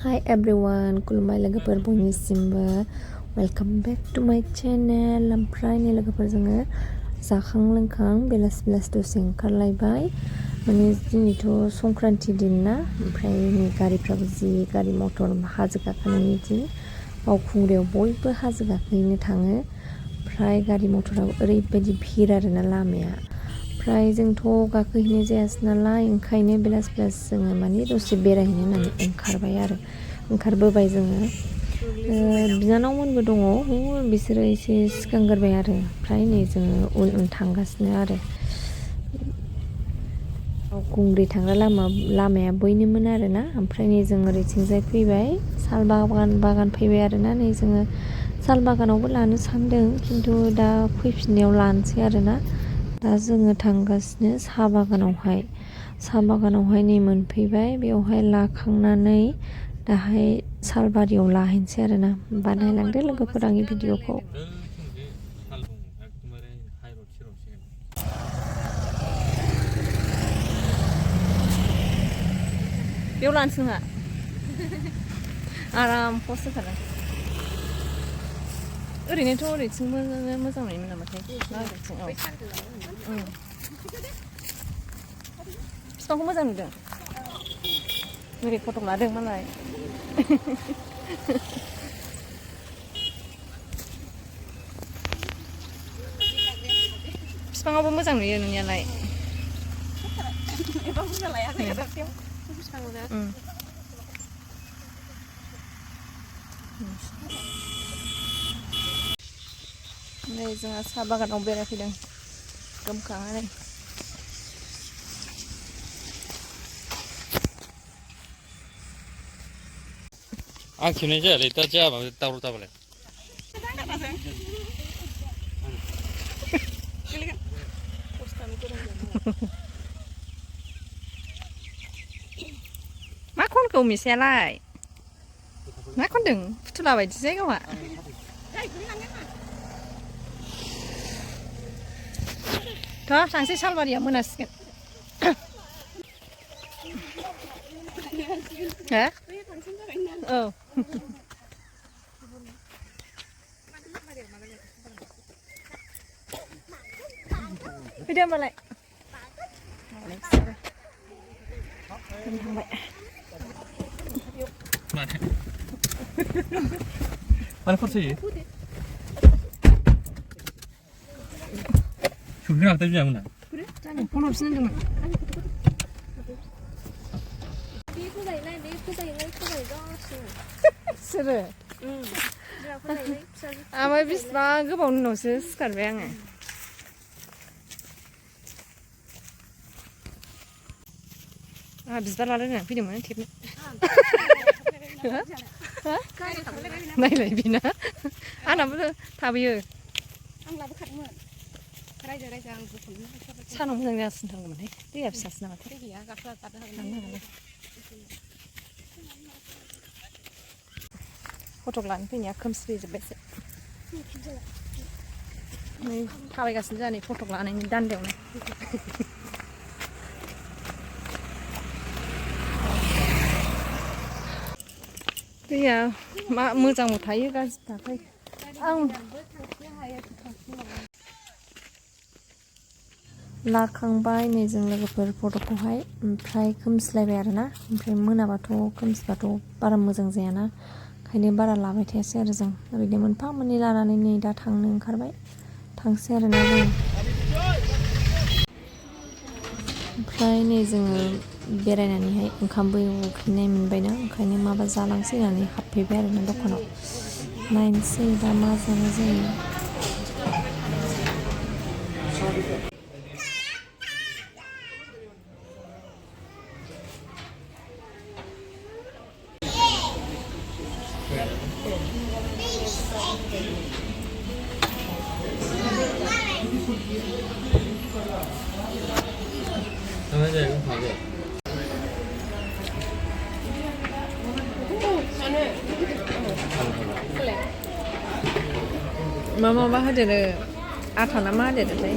Hi everyone, खुलुमबाय लोगोफोर बयनिसिमबो welcome back to माय चेनेल। ओमफ्राय नै लोगोफोर जोङो जाखां लोंखां बेलासि दसे ओंखारलायबाय। माने दिनैथ' संक्रान्ति दिन ना, ओमफ्राय नै गारिफ्राबो जि गारि मटर हाजो गाखोनायनि दिन। बावखुंग्रियाव बयबो हाजो गाखोहैनो थाङो। ओमफ्राय गारि मटराबो ओरैबायदि भिर आरोना लामाया। ओमफ्राय जोंथ' गाखोहैनाय जायासै नालाय, ओंखायनो बेलासि जोङो माने दसे बेरायहैनो होननानै ओंखारबोबाय जोङो। बिनानावमोनबो दङ, बिसोरो एसे सिगांग्रोबाय आरो। ओमफ्राय नै जोङो उन थांगासिनो आरो। बावखुंग्रि थांग्रा लामाया बैनोमोन आरोना। ओमफ्राय नै जों ओरैथिंजाय फैबाय, साल बागान फैबाय आरोना। नै जोङो साल बागानावबो लानो सान्दों, खिन्थु दा फैफिननायाव लानोसै आरोना। दा जोङो थांगासिनो साहा बागानावहाय नै मोनफैबाय। बेवहाय लाखांनानै दाहाय सालबारियाव लाहैनोसै आरोना। बानायलांदो लोगोफोर आंनि भिडिअखौ। बेयाव लानोसै नोंहा आराम पस्ट होखादों। ओरैनोथ' ओरैथिंबो मोजां नुयोमोन नामाथाय, बिफांखौ मोजां नुदों। ओरै फट' लादों मालाय। बिफाङावबो मोजां नुयो नुनायालाय। नै जोंहा साहा बागानाव बेरायफैदों गोमखांनानै। आं खेबनाय जायालै, दा जायाबा दावराव दाबालाय। मा खनखौ मिसायालाय? मा खनदों? फुथुला बायदिसो गावहा। थांसै सालबारिया मोनासिगोन। हो? औ। फैदो होमबालाय। मानो खरस होयो? संख्रि हाबदों बिमामोना। फन हरफिन होनदोंमोन। सोरो? ओमफ्राय बिसिबां गोबावनि उनावसो सिखारबाय आङो। आंहा बिबार लादों होननानै फैदोंमोन खेबनो। नायलाय बेना आंनाबो थाबोयो। आं लाबोखादोंमोन। रायजा आं सानाव मोजां जासिनो थांगौमोनहाय। दैया फिसासो नामाथाय? गैया फटक लानो फैनाया खोमसिजोब्बायसो। नै थाबायगासिनो जोंहा नै फटक लानायनि दान्दायावनो। दैया मोजांबो थायो गाज्रि थाखायो। लाखांबाय नै जों लोगोफोर फट'खौहाय। ओमफ्राय खोमसिलायबाय आरोना। ओमफ्राय मोनाबाथ' खोमसिबाथ' बारा मोजां जायाना, ओंखायनो बारा लाबाय थायासै आरो जों। ओरैनो मोनफा मोननै लानानै नै दा थांनो ओंखारबाय। थांसै आरोना जों। ओमफ्राय नै जोङो बेरायनानैहाय ओंखामबो उखैनाय मोनबायना, ओंखायनो माबा जालांसै होननानै हाबफैबाय आरोना दखानाव। नायनोसै दा मा जानाय जायो। मा होदेरो? आथा ना मा होदेरोथाय?